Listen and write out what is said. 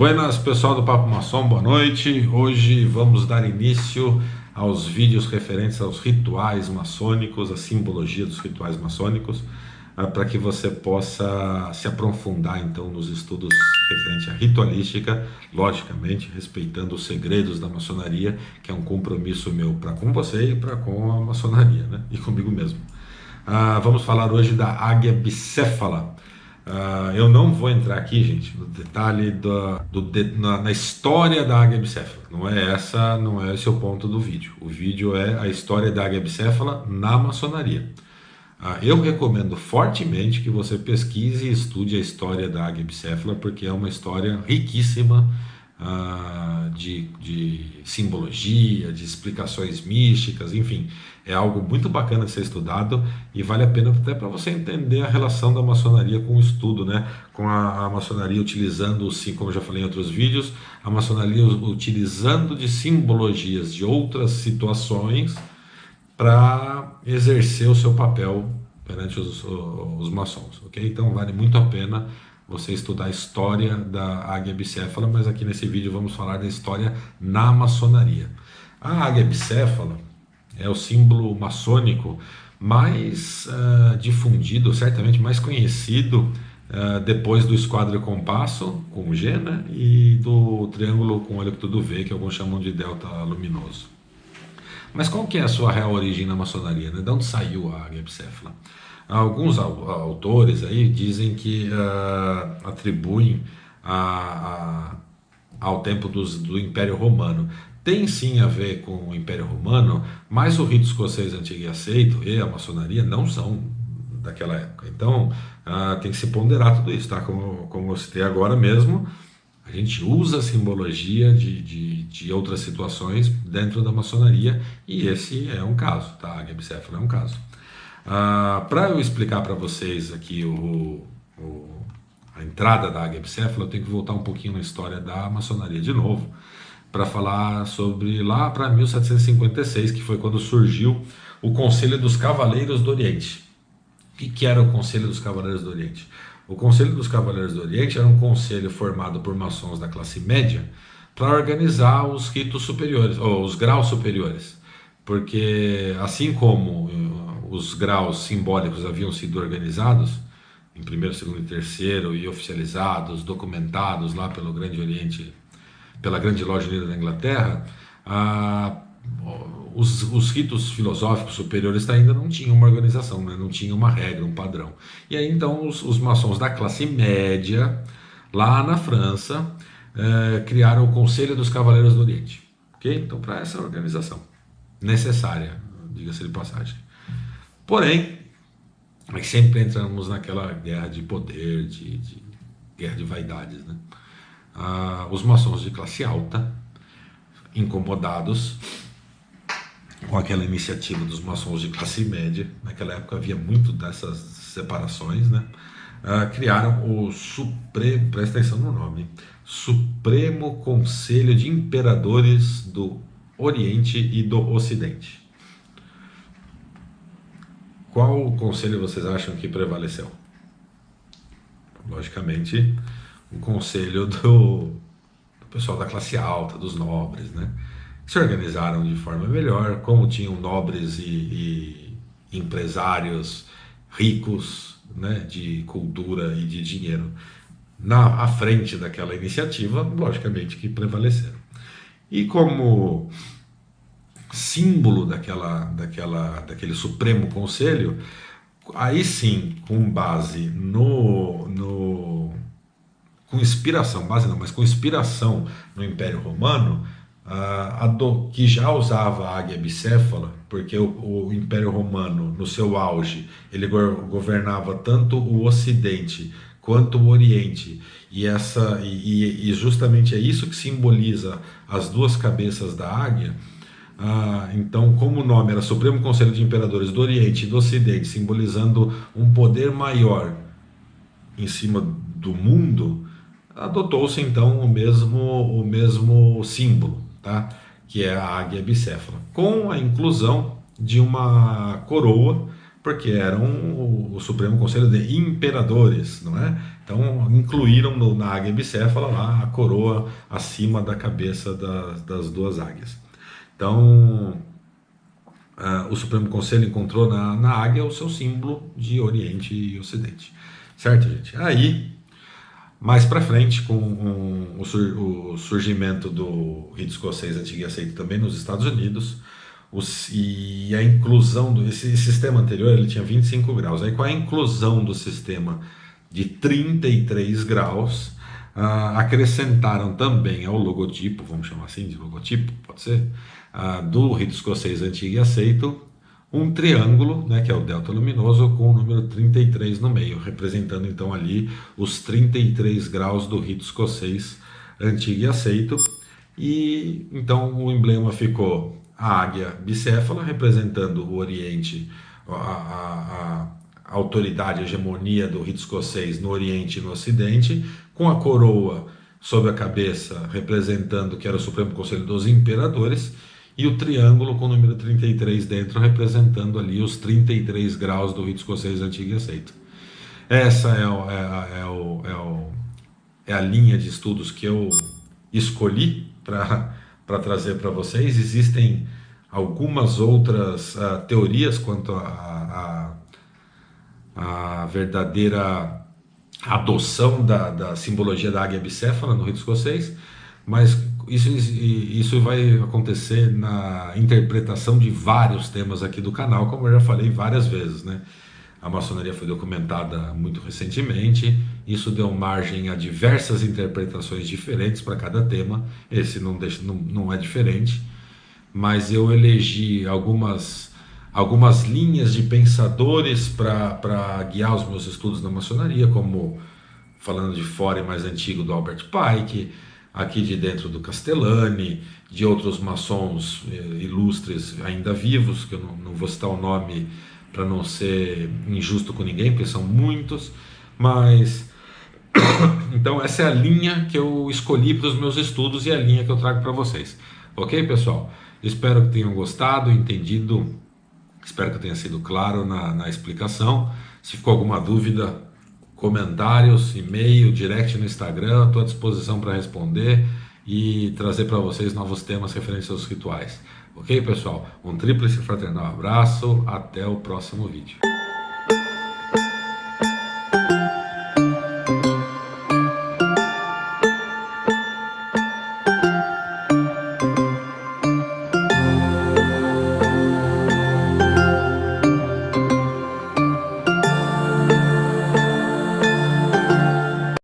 Buenas, pessoal do Papo Maçom, boa noite. Hoje vamos dar início aos vídeos referentes aos rituais maçônicos, a simbologia dos rituais maçônicos, para que você possa se aprofundar então nos estudos referentes à ritualística, logicamente respeitando os segredos da maçonaria, que é um compromisso meu para com você e para com a maçonaria, né? E comigo mesmo. Vamos falar hoje da águia bicéfala. Eu não vou entrar aqui, gente, no detalhe na história da águia bicéfala. Não é esse o ponto do vídeo. O vídeo é a história da águia bicéfala na maçonaria. Eu recomendo fortemente que você pesquise e estude a história da águia bicéfala, porque é uma história riquíssima de simbologia, de explicações místicas, enfim, é algo muito bacana de ser estudado e vale a pena até para você entender a relação da maçonaria com o estudo, né? Com a maçonaria utilizando, como eu já falei em outros vídeos, a maçonaria utilizando de simbologias de outras situações para exercer o seu papel perante os maçons, ok? Então vale muito a pena você estudar a história da águia bicéfala, mas aqui nesse vídeo vamos falar da história na maçonaria. A águia bicéfala é o símbolo maçônico mais difundido, certamente mais conhecido depois do esquadro e compasso, com G, né? E do triângulo com olho que tudo vê, que alguns chamam de delta luminoso. Mas qual que é a sua real origem na maçonaria, né? De onde saiu a águia bicéfala? Alguns autores aí dizem que atribuem ao tempo do Império Romano. Tem sim a ver com o Império Romano, mas o rito escocês antigo e aceito e a maçonaria não são daquela época. Então tem que se ponderar tudo isso, tá? Como eu citei agora mesmo, a gente usa a simbologia de outras situações dentro da maçonaria e esse é um caso, tá? A águia bicéfala é um caso. Para eu explicar para vocês aqui a entrada da águia bicéfala, eu tenho que voltar um pouquinho na história da maçonaria de novo, para falar sobre lá para 1756, que foi quando surgiu o Conselho dos Cavaleiros do Oriente. O que era o Conselho dos Cavaleiros do Oriente? O Conselho dos Cavaleiros do Oriente era um conselho formado por maçons da classe média para organizar os ritos superiores, ou os graus superiores, porque assim como os graus simbólicos haviam sido organizados em primeiro, segundo e terceiro e oficializados, documentados lá pelo Grande Oriente, pela Grande Loja Unida da Inglaterra, os ritos filosóficos superiores ainda não tinham uma organização, né? Não tinham uma regra, um padrão. E aí então os maçons da classe média, lá na França, criaram o Conselho dos Cavaleiros do Oriente. Okay? Então, para essa organização necessária, diga-se de passagem. Porém, sempre entramos naquela guerra de poder, de guerra de vaidades, né? Os maçons de classe alta, incomodados com aquela iniciativa dos maçons de classe média, naquela época havia muito dessas separações, né? Criaram o Supremo, presta atenção no nome, Supremo Conselho de Imperadores do Oriente e do Ocidente. Qual conselho vocês acham que prevaleceu? Logicamente, o conselho do pessoal da classe alta, dos nobres, né? Que se organizaram de forma melhor, como tinham nobres e empresários ricos, né, de cultura e de dinheiro à frente daquela iniciativa, logicamente que prevaleceram. E como símbolo daquele Supremo Conselho, aí sim, com base com inspiração, base não, mas com inspiração no Império Romano, que já usava a águia bicéfala, porque o Império Romano, no seu auge, ele governava tanto o Ocidente quanto o Oriente, e justamente é isso que simboliza as duas cabeças da águia. Então, como o nome era Supremo Conselho de Imperadores do Oriente e do Ocidente, simbolizando um poder maior em cima do mundo, adotou-se então o mesmo símbolo, tá? Que é a águia bicéfala, com a inclusão de uma coroa porque eram o Supremo Conselho de Imperadores, não é? Então incluíram na águia bicéfala lá a coroa acima da cabeça das duas águias. Então o Supremo Conselho encontrou na águia o seu símbolo de Oriente e Ocidente, certo, gente? Aí, mais para frente, com o surgimento do rito escocês antigo e aceito também nos Estados Unidos, e a inclusão esse sistema anterior, ele tinha 25 graus. Aí, com a inclusão do sistema de 33 graus, acrescentaram também ao logotipo, vamos chamar assim de logotipo, pode ser, do rito escocês antigo e aceito, um triângulo, né, que é o delta luminoso, com o número 33 no meio, representando então ali os 33 graus do rito escocês antigo e aceito. E então o emblema ficou a águia bicéfala, representando o Oriente, a autoridade, a hegemonia do rito escocês no Oriente e no Ocidente, com a coroa sobre a cabeça, representando que era o Supremo Conselho dos Imperadores, e o triângulo com o número 33 dentro, representando ali os 33 graus do rito escocês antigo e aceito. Essa é a linha de estudos que eu escolhi para trazer para vocês. Existem algumas outras teorias quanto à verdadeira adoção da simbologia da águia bicéfala no rito escocês, mas isso vai acontecer na interpretação de vários temas aqui do canal, como eu já falei várias vezes, né? A maçonaria foi documentada muito recentemente, isso deu margem a diversas interpretações diferentes para cada tema, esse não é diferente, mas eu elegi algumas linhas de pensadores para guiar os meus estudos na maçonaria, como, falando de fora e mais antigo, do Albert Pike, aqui de dentro do Castellani, de outros maçons ilustres ainda vivos, que eu não vou citar o nome para não ser injusto com ninguém, porque são muitos, mas então essa é a linha que eu escolhi para os meus estudos e a linha que eu trago para vocês. Ok, pessoal? Espero que tenham gostado, entendido, espero que eu tenha sido claro na explicação. Se ficou alguma dúvida, comentários, e-mail, direct no Instagram, estou à disposição para responder e trazer para vocês novos temas referentes aos rituais. Ok, pessoal? Um tríplice fraternal abraço, até o próximo vídeo.